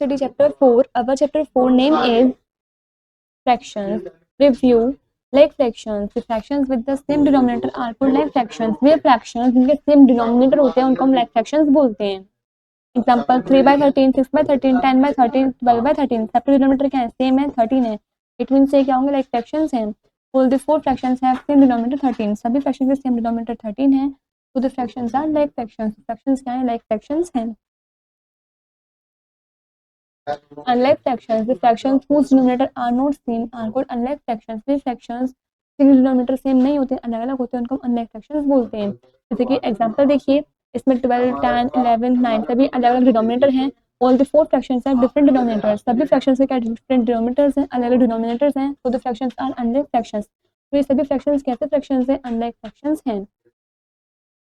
study chapter 4. Our chapter 4 name is fractions. Review. Like fractions. The fractions with the same denominator are called like fractions. Way fractions जिनके same denominator होते हैं उनको हम like fractions बोलते हैं. Example 3/13, 6/13, 10/13, 12/13. सबके denominator क्या है? Same है, 13 है. It means ये क्या होंगे? Like fractions हैं. All the four fractions have same denominator 13. सभी fractions के same denominator 13 है. So the fractions are like fractions. Fractions क्या है? Like fractions हैं. Unlike fractions, the fractions whose denominator are not same are called unlike fractions. Way fractions जिनके denominator same नहीं होते, अलग अलग होते हैं, उनको हम unlike fractions बोलते हैं. जैसे कि एग्जांपल देखिए, इसमें 12, 10, 11, 9 सभी अलग अलग डिनोमिनेटर हैं. All the four fractions have different denominators. सभी fractions के क्या different denominators हैं, अलग अलग denominators हैं, so the fractions are unlike fractions. तो ये सभी fractions कैसे fractions हैं? Unlike fractions हैं.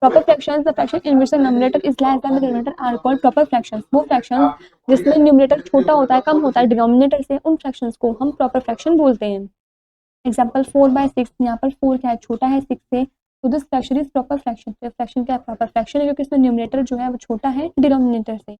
Proper fractions, the fraction in which the numerator is less than the denominator are called proper fractions. वो fractions जिसमें न्यूमरेटर छोटा होता है, कम होता है डिनोमिनेटर से, उन फ्रैक्शंस को हम प्रॉपर फ्रैक्शन बोलते हैं. एग्जांपल 4/6. यहाँ पर 4 क्या है? छोटा है 6 से, तो this fraction is proper fraction. तो फ्रैक्शन क्या है? प्रॉपर फ्रैक्शन है, क्योंकि इसमें न्यूमरेटर जो है वो छोटा है डिनोमिनेटर से.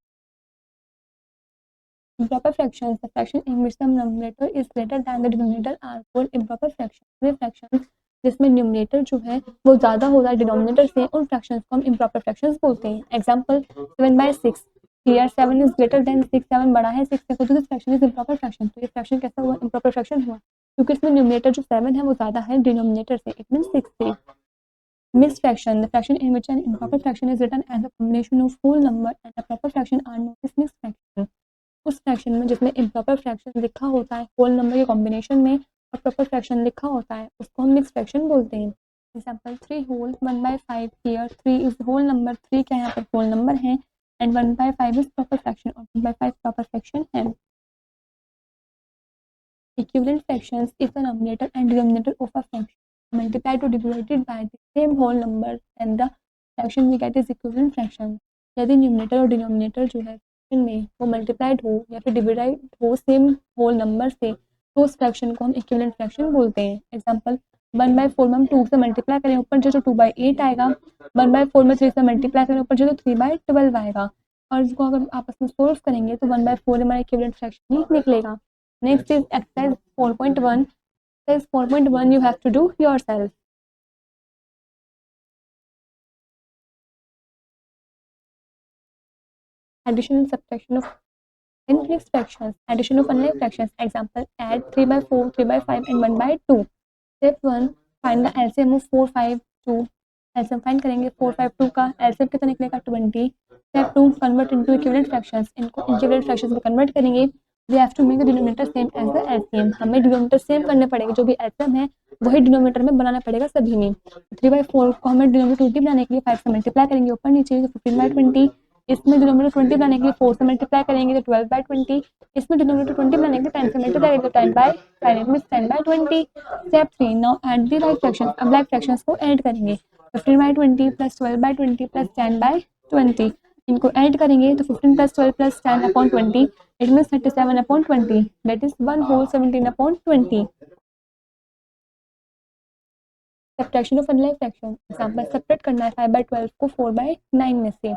Improper fractions, the fraction in which the numerator is greater than the denominator are called improper fractions. Way fractions जिसमें न्यूमरेटर जो है वो ज़्यादा होता है डिनोमिनेटर से, उन फ्रैक्शंस को हम इम्प्रॉपर फ्रैक्शंस बोलते हैं. Example 7/6. Here 7 is greater than 6. 7 बड़ा है 6 से, तो this fraction is improper fraction. तो ये फ्रैक्शन कैसा हुआ? इम्प्रॉपर फ्रैक्शन हुआ, क्योंकि इसमें न्यूमरेटर जो 7 है वो ज़्यादा है डिनोमिनेटर से. इट मीन्स 6 से. Mixed fraction, the fraction in which an improper fraction is written as a combination of whole number and a proper fraction are known as mixed fraction. उस फ्रैक्शन में जिसमें इम्प्रॉपर फ्रैक्शन लिखा होता है whole number के combination में, और proper fraction लिखा होता है, उसको हम मिक्स फ्रैक्शन बोलते हैं. Example 3 whole 1/5. Here 3 is whole number. 3 क्या यहाँ पर होल नंबर है, एंड 1/5 इज प्रॉपर फ्रैक्शन, और 1/5 प्रॉपर फ्रैक्शन है. Equivalent fractions is the nominator and denominator of a fraction multiplied और divided by the same whole number and the fraction we get is equivalent fraction. यदि numerator और denominator जो है में वो multiplied हो या फिर डिवाइड हो सेम होल नंबर से, तो उस फ्रैक्शन को हम इक्विवेलेंट फ्रैक्शन बोलते हैं. एग्जांपल 1/4 में हम 2 से मल्टीप्लाई करें, ऊपर जो 2/8 आएगा. 1/4 में 3 से मल्टीप्लाई करें, ऊपर जो 3/12 आएगा. और इसको अगर आपस में सोल्व करेंगे तो 1/4 हमारा इक्विवेलेंट फ्रैक्शन ही निकलेगा. Next is exercise 4.1. Exercise 4.1 you have to do yourself. Addition and subtraction of unlike fractions. Addition of unlike fractions. Example: add 3/4, 3/5, and 1/2. Step 1: find the LCM of 4, 5, 2. LCM find करेंगे 4, 5, 2 का. LCM कितना निकलेगा? 20. Step 2: convert into equivalent fractions. इनको equivalent fractions में convert करेंगे. We have to make the denominator same as the LCM. हमें denominator same करने पड़ेंगे. जो भी LCM है वही denominator में बनाना पड़ेगा सभी में. 3/4 को हमें denominator 20 बनाने के लिए 5 से मल्टीप्लाई करेंगे ऊपर नीचे, तो 15/20. इसमें डिनोमिनेटर 20 बनाने के लिए 4 से मल्टीप्लाई करेंगे तो 12/20. इसमें डिनोमिनेटर 20 बनाने के लिए 10 से मल्टीप्लाई करेंगे तो 10/10 it means 10/20. Step 3: now add the like fractions. अब लाइक फ्रैक्शंस को ऐड करेंगे. 15/20 प्लस 12/20 प्लस 10/20. इनको ऐड करेंगे तो 15 plus 12 plus 10/20 it means 37/20. That is 1 whole 17/20. Subtraction of unlike fraction. Example subtract करना है 5/12 को 4/9 में से.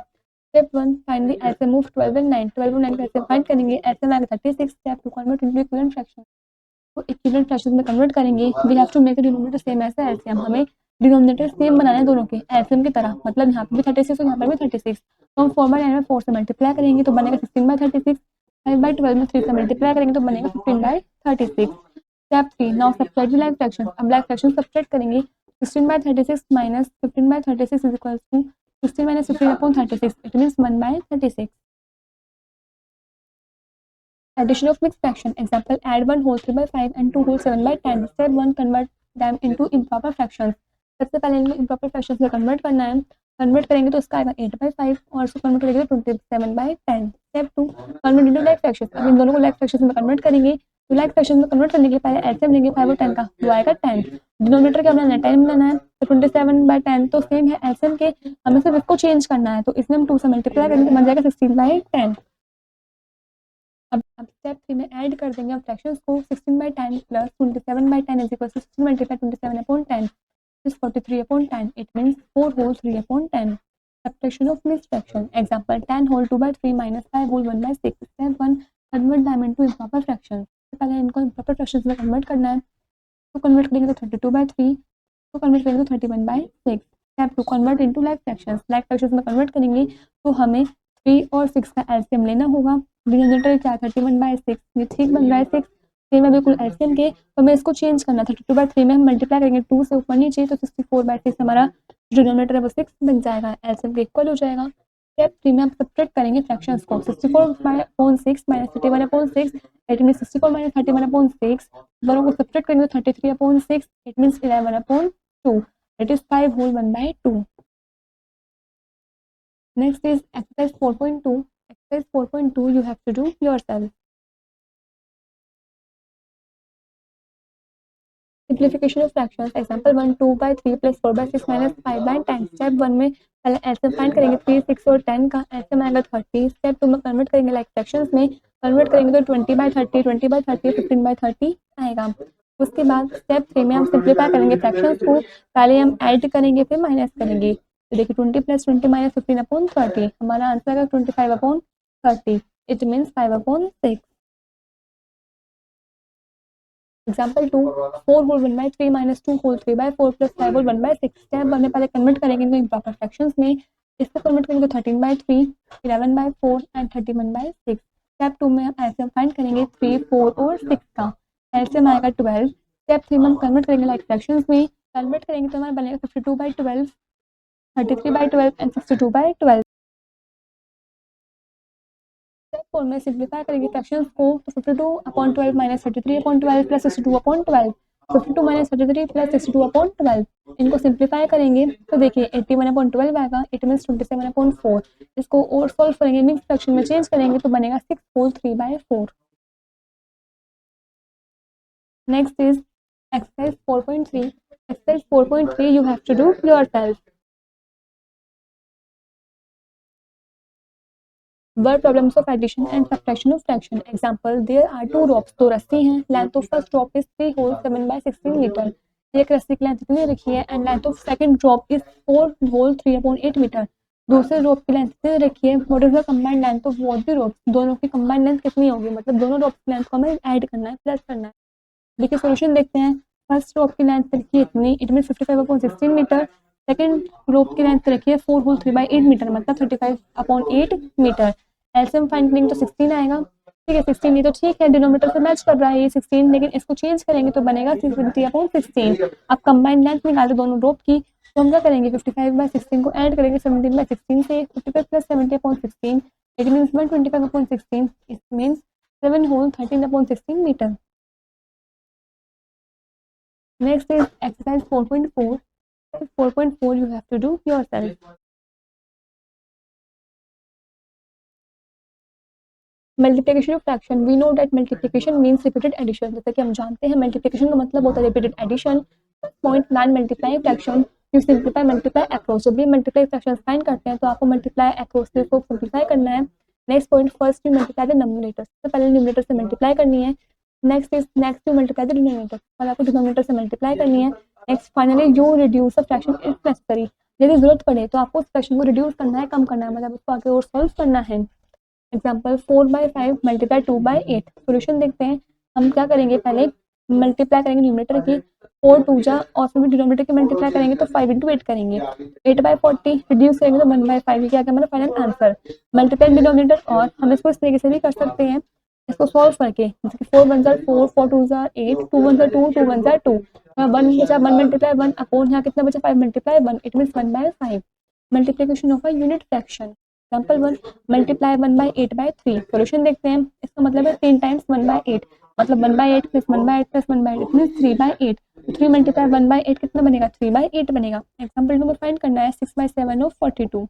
Step 1: find the LCM of 12 and 9. 12 और 9 का LCM फाइंड करेंगे. LCM आएगा 36. Step 2: convert into equivalent fraction. तो इक्विवेलेंट फ्रैक्शंस में कन्वर्ट करेंगे. We have to make the denominator same as the LCM. हमें डिनोमिनेटर सेम बनाना है दोनों के एलसीएम की तरह. मतलब यहाँ पे भी 36 और यहाँ पर भी 36. तो हम 4/9 में 4 से मल्टीप्लाई करेंगे तो बनेगा 16/36. 5/12 में 3 से मल्टीप्लाई करेंगे तो बनेगा 15/36. Step 3: now subtract the like fractions. अब लाइक फ्रैक्शंस सब्ट्रैक्ट करेंगे. 16/36 minus 15/36 is equal to 16 minus 15/36. It means 1/36. Addition of mixed fraction. Example: add 1 whole 3/5 and 2 whole 7/10. Step 1: convert them into improper fractions. सबसे पहले इनको improper fractions में convert करना है. Convert करेंगे तो उसका आएगा 8/5 और उसको कन्वर्ट करेंगे तो 27/10. Step 2: convert into like fractions. अब इन दोनों को like fractions में कन्वर्ट करेंगे. तो like fractions में कन्वर्ट करने के लिए पहले LCM लेंगे 5 और 10 का, वो आएगा 10. डिनोमिनेटर क्या बनाना है? 10 बनाना है. तो 27/10 तो सेम है LCM के, हमें सिर्फ इसको चेंज करना है. तो इसमें हम 2 से मल्टीप्लाई करेंगे तो बन जाएगा 16/10. अब स्टेप 3 में ऐड कर देंगे अब फ्रैक्शंस को. 16/10 plus 27/10 is equal to 16 multiply 27/10 is 43/10. It means 4 whole 3/10. Subtraction of mixed fraction. Example 10 whole 2/3 minus 5 whole 1/6. Step 1: convert them into improper fraction. पहले इनको इम्प्रॉपर फ्रैक्शंस में कन्वर्ट करना है। तो कन्वर्ट करेंगे तो 32/3, तो कन्वर्ट करेंगे तो 31/6। Step 2 convert into like fractions. Like fractions में कन्वर्ट करेंगे तो हमें 3 और 6 का एलसीएम लेना होगा। डिनोमिनेटर क्या 31/6, ये ठीक बन रहा है 6, सेम है बिल्कुल एलसीएम के। तो हमें इसको चेंज करना है। 32/3 में हम मल्टीप्लाई करेंगे 2 से ऊपर नीचे, तो 64/6 हमारा डिनोमिनेटर है वो 6 बन जाएगा, एलसीएम के इक्वल हो जाएगा। स्टेप 3 में हम सब्ट्रैक्ट करेंगे फ्रैक्शंस को। 64/6 माइनस 31/6, इट मीन 64 माइनस 31/6, दोनों को सब्ट्रैक्ट करेंगे तो 33/6, it mean 11/2, that is 5 whole 1/2. Next is exercise 4.2. Exercise 4.2 you have to do yourself. Simplification of fractions. Example 1 2/3 plus 4/6 minus 5/10. Step 1 में पहले एलसीएम फाइंड करेंगे 3 6 और 10 का, एलसीएम आएगा 30। स्टेप 2 में कन्वर्ट करेंगे लाइक फ्रैक्शंस में, कन्वर्ट करेंगे तो 20/30 20/30 15/30 आएगा। उसके बाद स्टेप 3 में हम सिंप्लीफाई करेंगे फ्रैक्शंस को। पहले हम ऐड करेंगे फिर माइनस करेंगे। तो देखिए 20 + 20 माइनस 15/30, हमारा आंसर है 25/30, it means 5/6। Example 2 4 whole 1/3 minus 2 whole 3/4 plus 5 whole 1/6। Step 1 में पहले कन्वर्ट करेंगे इनको इम्प्रॉपर फ्रैक्शंस में। इसको कन्वर्ट करेंगे तो 13/3 11/4 एंड 31/6। स्टेप 2 में हम एलसीएम फाइंड करेंगे 3 4 और 6 का, एलसीएम आएगा 12। स्टेप 3 में हम कन्वर्ट करेंगे लाइक फ्रैक्शंस में, कन्वर्ट करेंगे तो हमारा बनेगा 52/12 33/12 एंड 62/12। स्टेप 4 में सिंप्लीफाई करेंगे फ्रैक्शंस को, तो 52/12 माइनस 33/12 प्लस 62/12, 52 माइनस 33 प्लस 62/12, इनको सिंप्लीफाई करेंगे तो देखिए 81/12 आएगा, इट मीन्स 27/4। इसको और सॉल्व करेंगे, मिक्स फ्रैक्शन में चेंज करेंगे तो बनेगा 6 whole 3/4। Next is exercise 4.3। Exercise 4.3 you have to do yourself. Word problems of addition and subtraction of fraction. Example, there are two ropes. दो रस्सी हैं. Length of first rope is 3 whole 7/16 meter. एक रस्सी की length इतनी रखी है and length of second rope is 4 whole 3/8 meter. दूसरे रोप की लेंथ इतनी रखी है. What is the combined length of both the ropes? दोनों की combined length कितनी होगी, मतलब दोनों रोप की लेंथ को हमें ऐड करना है, प्लस करना है। देखिए सॉल्यूशन देखते हैं। फर्स्ट रोप की लेंथ रखी है इतनी, इट मीन 55/16 मीटर। सेकंड रोप की लेंथ रखी है 4 whole 3/8 मीटर, मतलब 35/8 मीटर। एलसीएम फाइंड करेंगे तो 16 आएगा। ठीक है 16, ये तो ठीक है, डिनोमिनेटर से मैच कर रहा है ये 16, लेकिन इसको चेंज करेंगे तो बनेगा 70/16। अब कंबाइंड लेंथ निकाले दोनों रोप की, तो हम क्या करेंगे 55/16 को ऐड करेंगे 17/16 से। 55 + 70/16, it means 125/16, it means 7 whole 13/16 metre. Next is exercise 4.4. 4.4 you have to do yourself. Multiplication of fraction. We know that multiplication means repeated addition. जैसा कि हम जानते हैं multiplication का मतलब होता है repeated addition. Point non multiply fraction. You simplify multiply across. जब भी multiply fractions find करते हैं तो आपको multiply across से इसको simplify करना है। Next point, first you multiply the numerator. सबसे पहले numerator से multiply करनी है। Next you multiply the denominator. और आपको denominator से multiply करनी है। Next finally you reduce the fraction if necessary. यदि जरूरत पड़े तो आपको उस फ्रैक्शन को रिड्यूस करना है, कम करना है, मतलब उसको आगे और सॉल्व करना है। Example 4/5 multiply 2/8। सोल्यूशन देखते हैं। हम क्या करेंगे, पहले मल्टीप्लाई करेंगे न्यूमरेटर की, 4 2 जा और फिर डिनोमिनेटर की मल्टीप्लाई करेंगे तो 5 × 8 करेंगे। 8/40 रिड्यूस करेंगे तो 1/5, क्या हमारा फाइनल आंसर। मल्टीप्लाई डिनोमिनेटर, और हम इसको इस तरीके से भी कर सकते हैं, इसको सॉल्व करके, जैसे कि 4 1 4 4 2 8 2 1 2 2 1 2, 1 बचा 1 मल्टीप्लाई 1 अपॉन यहाँ कितना बचा 5 multiply 1, it means 1/5। Multiplication of a unit fraction. Example 1 multiply 1/8/3। Solution देखते हैं। इसका मतलब है 3 टाइम्स 1/8, मतलब 1/8 प्लस 1/8 प्लस 1/8 मीन्स 3/8। 3 मल्टीप्लाई 1/8 कितना बनेगा 3/8 बनेगा। एग्जाम्पल 2 में फाइंड करना है 6/7 ऑफ 42।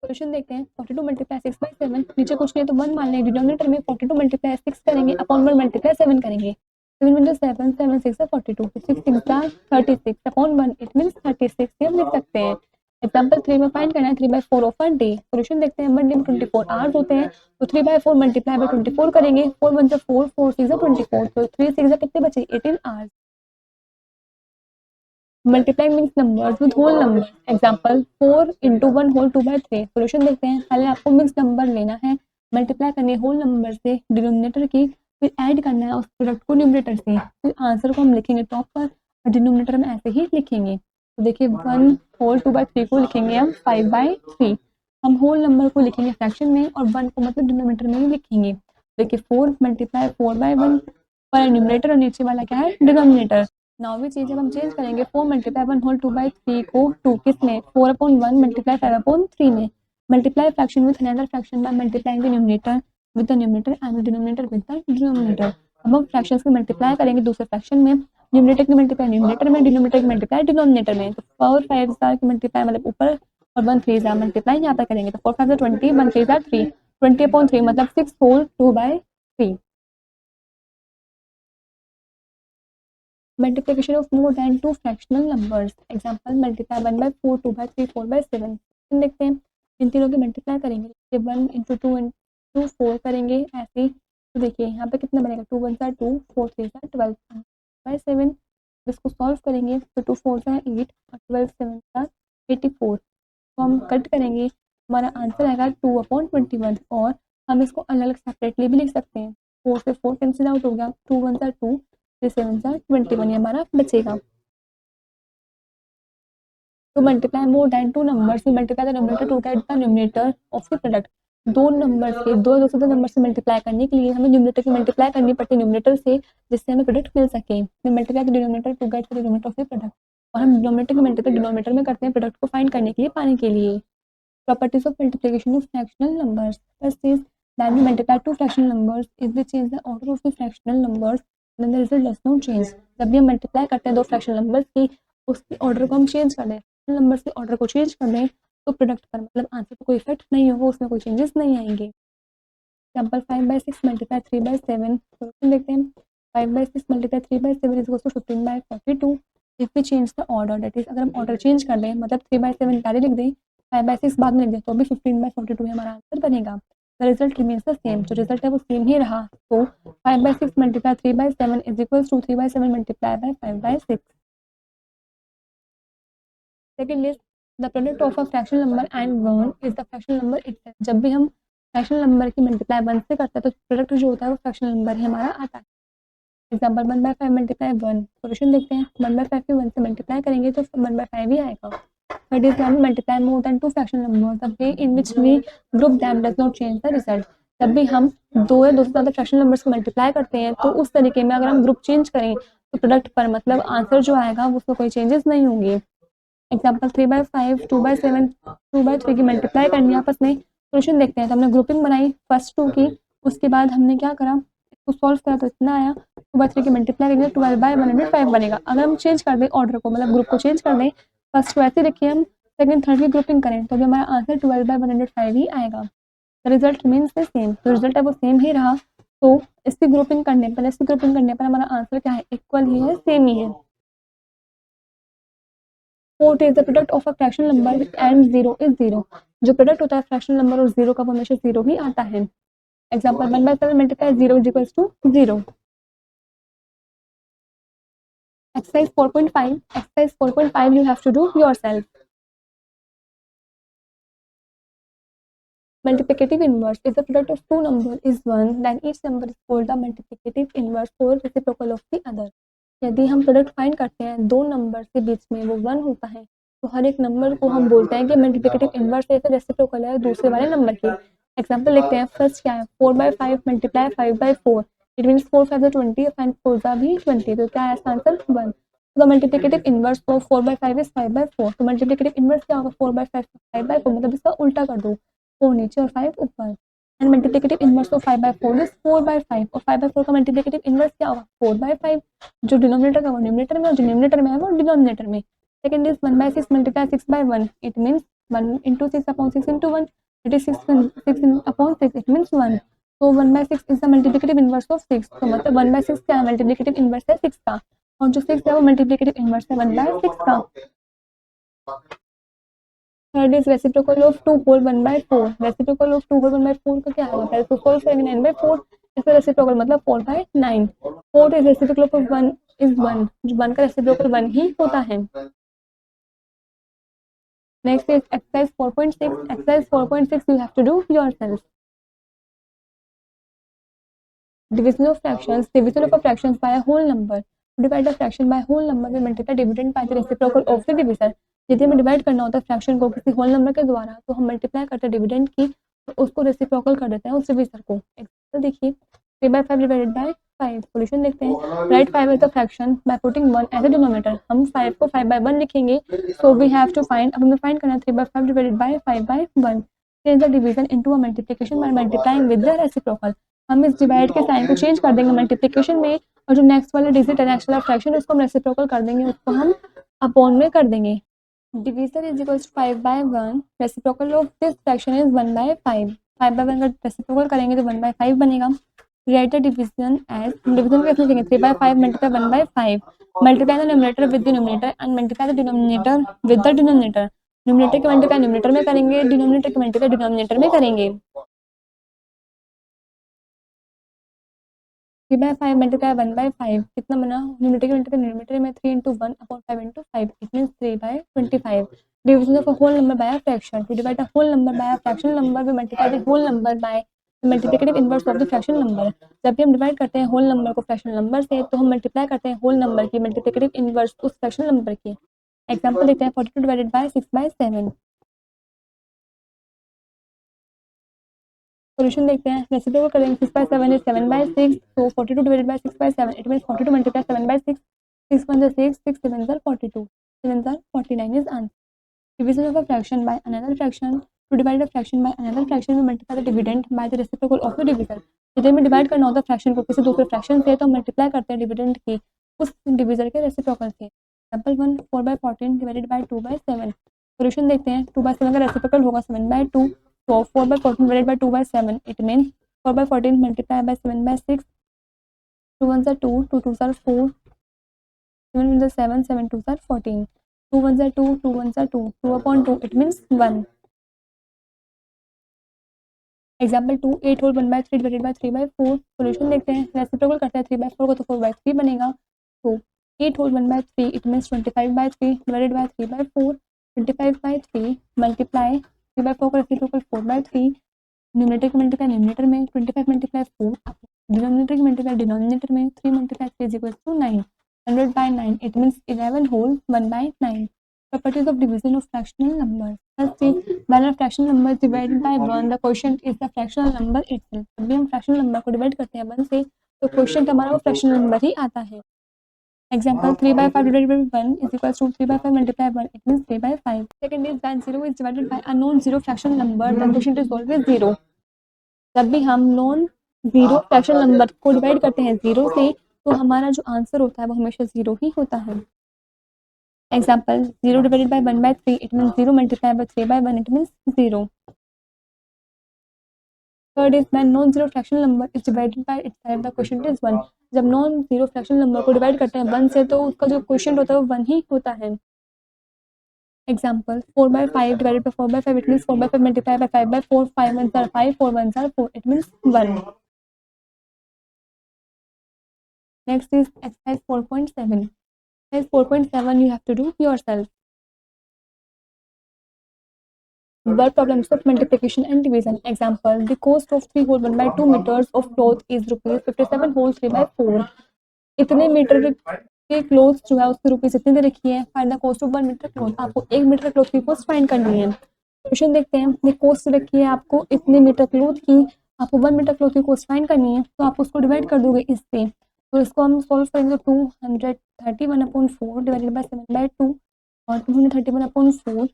सोल्यूशन देखते हैं। 42 मल्टीप्लाई 6/7, नीचे कुछ नहीं तो 1 मान लेंगे, डिनोमिनेटर में 42 मल्टीप्लाई 6 करेंगे अपॉन 1 मल्टीप्लाई 7 करेंगे। 7 × 7 7 6 42, 6 6 36 अपॉन 1, इट मीन्स 36 ये हम लिख सकते हैं। एग्जाम्पल 3 में फाइंड करना है 3/4 ऑफ 1 डे। सोल्यूशन देखते हैं। 1 डे में 24 आवर्स होते हैं, तो 3/4 मल्टीप्लाई बाय 24 करेंगे। 4 1 4 4 6 24, तो 3 6 कितने बचे 18 hours. Multiplying means numbers with whole number. Example 4 × 1 whole 2/3। Solution देखते हैं। पहले आपको मिक्स नंबर लेना है, मल्टीप्लाई करनी है होल नंबर से डिनोमिनेटर की, फिर ऐड करना है उस प्रोडक्ट को न्यूमरेटर से, फिर आंसर को हम लिखेंगे टॉप पर और डिनोमिनेटर में ऐसे ही लिखेंगे। तो देखिए 1 होल 2/3 को लिखेंगे हम 5/3, हम होल नंबर को लिखेंगे फ्रैक्शन में और 1 को मतलब डिनोमिनेटर में ही लिखेंगे। देखिए 4 मल्टीप्लाई 4/1 पर न्यूमरेटर और नीचे वाला क्या है डिनोमिनेटर। नाउ भी चीज़ जब हम चेंज करेंगे 4 मल्टीप्लाई 1 होल 2/3 को 2 किस में 4/1 मल्टीप्लाई 5/3 में, multiply fraction with another fraction by multiplying the numerator with the numerator and the denominator with the denominator. अब हम फ्रैक्शंस को मल्टीप्लाई करेंगे दूसरे फ्रैक्शन में, न्यूमरेटर की मल्टीप्लाई न्यूमरेटर में, डिनोमिनेटर की मल्टीप्लाई डिनोमिनेटर में। तो 4 5 की मल्टीप्लाई मतलब ऊपर और 1 3 मल्टीप्लाई यहाँ पर करेंगे तो 4 5 20 1 3 3 20/3 मतलब 6 whole 2/3। Multiplication of more than two fractional numbers. Example multiply 1/4 2/3 4/7। देखते हैं इन तीनों की मल्टीप्लाई करेंगे 1 इंटू 2 इंटू 4 करेंगे ऐसे। तो देखिए यहाँ पे कितना बनेगा 2 1 2 4 3 12/7। इसको सॉल्व करेंगे तो 2 4 8 और 12 7 84। तो हम कट करेंगे हमारा आंसर आएगा 2/21 और हम इसको अलग अलग सेपरेटली भी लिख सकते हैं। 4 से 4 कैंसिल आउट हो गया 2 1 2 3 7 21 ये हमारा बचेगा। To multiply more than two numbers, we multiply the numerator to get the numerator of the product। दो नंबर से दो से दो नंबर से मल्टीप्लाई करने के लिए हमें न्यूमरेटर की मल्टीप्लाई करनी पड़ती है न्यूमरेटर से, जिससे हमें प्रोडक्ट मिल सके। We multiply the denominator to get the denominator of the product. और हम डिनोमिनेटर की मल्टीप्लाई डिनोमिनेटर में करते हैं प्रोडक्ट को फाइंड करने के लिए पाने के लिए। Properties of multiplication of fractional numbers. First is that we multiply two fractional numbers if we change the order of the fractional numbers then the result does not change। जब भी हम मल्टीप्लाई करते हैं दो फ्रैक्शनल नंबर्स की उसकी order को हम चेंज कर दें, फ्रैक्शनल नंबर्स के ऑर्डर को चेंज कर दें तो प्रोडक्ट पर मतलब आंसर पर कोई इफेक्ट नहीं होगा, उसमें कोई चेंजेस नहीं आएंगे। Example 5/6 multiply 3/7। सोल्यूशन देखते हैं 5/6 multiply 3/7 is equal to 15/42। If we change the order that is अगर हम ऑर्डर चेंज कर दें मतलब 3/7 पहले लिख दें 5/6 बाद में लिख दें तो भी 15/42 हमारा आंसर बनेगा। The result remains the same, जो रिजल्ट है वो सेम ही रहा। तो 5/6 multiply 3/7 is equal to 3/7 multiply by 5/6। Second list the product of a fractional number and 1 is the fractional number itself. जब भी हम फ्रैक्शनल नंबर की मल्टीप्लाई 1 से करते हैं तो प्रोडक्ट जो होता है वो फ्रैक्शनल नंबर ही हमारा आता है। Example 1/5 multiply 1। सोल्यूशन देखते हैं 1/5 की 1 से मल्टीप्लाई करेंगे तो 1/5 ही आएगा। But is when we multiply more than two fractional numbers, the way in which we group them does not change the result। जब भी हम दो या दो से ज़्यादा फ्रैक्शनल नंबर्स को मल्टीप्लाई करते हैं तो उस तरीके में अगर हम ग्रुप चेंज करें तो प्रोडक्ट पर मतलब आंसर जो आएगा उसमें कोई चेंजेस नहीं होंगे। एग्जाम्पल 3/5 2/7 2/3 की मल्टीप्लाई करनी है आपस में। सोल्यूशन देखते हैं तो हमने ग्रुपिंग बनाई फर्स्ट 2 की, उसके बाद हमने क्या करा इसको सॉल्व करा तो इतना आया 2/3 की मल्टीप्लाई करेंगे 12/105 बनेगा। अगर हम चेंज कर दें ऑर्डर को मतलब ग्रुप को चेंज कर दें फर्स्ट को ऐसे रखिए हम सेकंड थर्ड की ग्रुपिंग करें तो भी हमारा आंसर 12/105 ही आएगा। The result means the same, जो रिजल्ट है वो सेम ही रहा। तो इसकी ग्रुपिंग करने पर हमारा आंसर क्या है इक्वल ही है सेम ही है। Fourth is the product of a fractional number and 0 is 0। जो प्रोडक्ट होता है फ्रैक्शनल नंबर और 0 का वो हमेशा 0 ही आता है। Example 1/7 multiply 0 is equal to 0। Exercise 4.5 you have to do yourself। Multiplicative inverse if the product of two numbers is 1 then each number is called the multiplicative inverse or reciprocal of the other। यदि हम product find करते हैं दो number के बीच में वो 1 होता है तो हर एक नंबर को हम बोलते हैं कि मल्टीप्लिकेटिव इनवर्स है फिर रेसिप्रोकल है दूसरे वाले नंबर की। एग्जांपल लिखते हैं फर्स्ट क्या है 4/5 मल्टीप्लाई 5/4 इट मींस 4 5 20 एंड 4 जा भी 20 तो क्या है इसका आंसर 1। तो मल्टीप्लिकेटिव इनवर्स ऑफ 4/5 इज 5/4। तो मल्टीप्लिकेटिव इनवर्स क्या होगा 4/5 5/4 मतलब इसका उल्टा कर दो 4 नीचे और 5 ऊपर। And multiplicative inverse of 5/4 is 4/5 और 5/4 का मल्टीप्लिकेटिव इनवर्स क्या होगा 4/5। जो डिनोमिनेटर का वो न्यूमरेटर में और जो न्यूमरेटर में है वो डिनोमिनेटर में। Second is 1/6 multiply 6/1 it means 1 into 6/6 into 1 it is 6/6 it means 1। तो 1/6 is the multiplicative inverse of 6 तो मतलब 1/6 क्या है मल्टीप्लिकेटिव इनवर्स है 6 का और जो 6 है वो मल्टीप्लिकेटिव इनवर्स है 1/6 का। Third is reciprocal of 2 whole 1/4। Reciprocal of 2 whole 1/4 का क्या होगा पहले तो सॉल्व करेंगे 9/4 इसका रेसिप्रोकल मतलब 4/9। Fourth is reciprocal of 1 is 1 जो 1 का रेसिप्रोकल 1 ही होता है। Next is exercise 4.6 you have to do yourself। Division of fractions. Division of a fractions by a whole number. To divide a fraction by a whole number, we multiply dividend by the reciprocal of the divisor. यदि हमें divide करना होता है fraction को किसी whole number के द्वारा तो हम मल्टीप्लाई करते हैं डिविडेंड की, तो उसको रेसिप्रोकल कर देते हैं उस डिविजर को. एग्जांपल देखिए 3/5 डिवाइडेड बाय 5. सॉल्यूशन देखते हैं. Write 5 as a fraction by putting 1 as a denominator. हम 5 को 5/1 लिखेंगे, so we have to find. अब हमें फाइंड करना है 3/5 divided by 5/1. Change the division into a multiplication by multiplying with the reciprocal. हम इस डिवाइड के साइन को चेंज कर देंगे मल्टीप्लिकेशन में, और जो नेक्स्ट वाला डिजिट है, नेक्स्ट वाला फ्रैक्शन, उसको हम रेसिप्रोकल कर देंगे, उसको हम अपॉन में कर देंगे. Divisor is equals to 5/1. Reciprocal of this fraction is 1/5. 5/1 का रेसिप्रोकल करेंगे तो 1/5 बनेगा. Write the division as. Division कैसे लिखेंगे? 3/5 multiply 1/5. Multiply the numerator with the numerator and multiply the denominator with the denominator. Numerator के मल्टीप्लाई न्यूमरेटर में करेंगे, denominator के मल्टीप्लाई डिनोमिनेटर में करेंगे. 3/5 मल्टीप्लाई 1/5 कितना बना? न्यूमरेटर के मल्टीप्लाई न्यूमरेटर में 3 × 1 upon 5 × 5. It means 3/25. Division of a whole number by a fraction. To divide a whole number by a fractional number we multiply the whole number by multiplicative inverse of the fractional number. जब भी हम divide करते हैं whole number को fractional number से, तो हम multiply करते हैं होल नंबर की मल्टीप्लिकेटिव इनवर्स उस फ्रैक्शनल नंबर की. एग्जांपल देखते हैं 42 डिवाइडेड बाय 6/7. सॉल्यूशन देखते हैं. रेसिप्रोकल करेंगे 6/7 इज 7/6. तो 42 divided by 6/7 it means 42 multiply 7/6. 6 1 6, 6 7 42, 7 49 is answer. Division of a fraction by another fraction. To divide a fraction by another fraction we multiply the dividend by the reciprocal of the divisor. यदि हमें divide करना होता है fraction को किसी दूसरे fraction से, तो हम मल्टीप्लाई करते हैं डिविडेंड की उस डिविजर के रेसिप्रोकल से. Example 1 4/14 divided by 2/7. सॉल्यूशन देखते हैं. 2/7 का रेसिप्रोकल होगा 7/2. So 4/14 divided by 2/7. It means 4/14 multiplied by 7/6. 2 1s are 2, 2 2s are 4, 7 1s are 7, 7 2s are 14. 2 1s are 2, 2 1s are 2. 2 upon 2, it means 1. Example 2 8 whole 1/3 divided by 3/4. Solution देखते हैं. Reciprocal करते हैं 3/4 को, तो 4/3 बनेगा. तो 8 whole 1/3 it means 25/3 divided by 3/4. 25/3 multiply 3/4 का reciprocal 4/3. Numerator की मल्टीप्लाई न्यूमरेटर में, 25 मल्टीप्लाई 4. डिनोमिनेटर की मल्टीप्लाई डिनोमिनेटर में, 3 multiply 3 is equal to 9. 100/9 it means 11 whole 1/9. Properties of division of fractional numbers. Let's see. When a fractional number is divided by 1, the quotient is the fractional number itself. जब भी हम fractional number को divide करते हैं 1 से, तो quotient हमारा वो fractional number ही आता है. Example 3/5 divided by 1 is equals to 3/5 multiply 1. It means 3/5. Second is when 0 is divided by a non-zero fractional number, the quotient is always 0. जब भी हम नॉन जीरो फ्रैक्शनल नंबर को डिवाइड करते हैं 0 से, तो हमारा जो आंसर होता है वो हमेशा 0 ही होता है. Example 0 divided by 1/3 it means 0 multiply by 3/1 it means 0. Third is when non zero fractional number is divided by itself the quotient is 1. जब नॉन जीरो फ्रैक्शनल नंबर को डिवाइड करते हैं 1 से, तो उसका जो क्वोशिएंट होता है वो 1 ही होता है. Example 4/5 divided by 4/5 it means 4/5 multiply by 5/4. 5 1s are 5, 4 1s are 4 it means 1. Next is exercise 4.7. Exercise 4.7 you have to do yourself. Word problems of multiplication and division. Example: the cost of 3 whole 1/2 meters of cloth is rupees 57 whole 3/4. इतने metre के cloth जो है उसकी rupees इतनी दे रखी है. Find the cost of 1 metre cloth. आपको 1 मीटर क्लोथ की कॉस्ट फाइंड करनी है. क्वेश्चन देखते हैं. ये कॉस्ट रखी है आपको इतने मीटर क्लोथ की, आपको 1 मीटर क्लोथ की कॉस्ट फाइंड करनी है, तो आप उसको डिवाइड कर दोगे इससे. तो इसको हम सॉल्व करेंगे. 231/4 डिवाइडेड बाय 7/2 और 231/4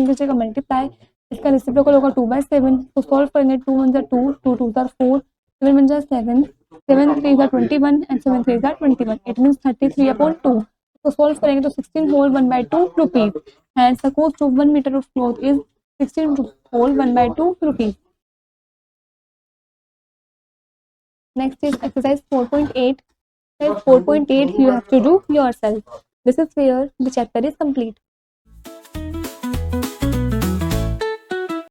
की जगह मल्टीप्लाई. इसका रेसिप्रोकल होगा 2/7. तो सॉल्व करेंगे. 2 1s are 2, 2 2s are 4, 7 1s are 7, 7 3s are 21 and 7 3s are 21. It means 33/2. तो सॉल्व करेंगे तो 16 whole 1/2 rupees. Hence the cost of 1 meter of cloth is 16 whole 1/2 rupees. Next is exercise 4.8. Exercise 4.8 you have to do yourself. This is where the chapter is complete.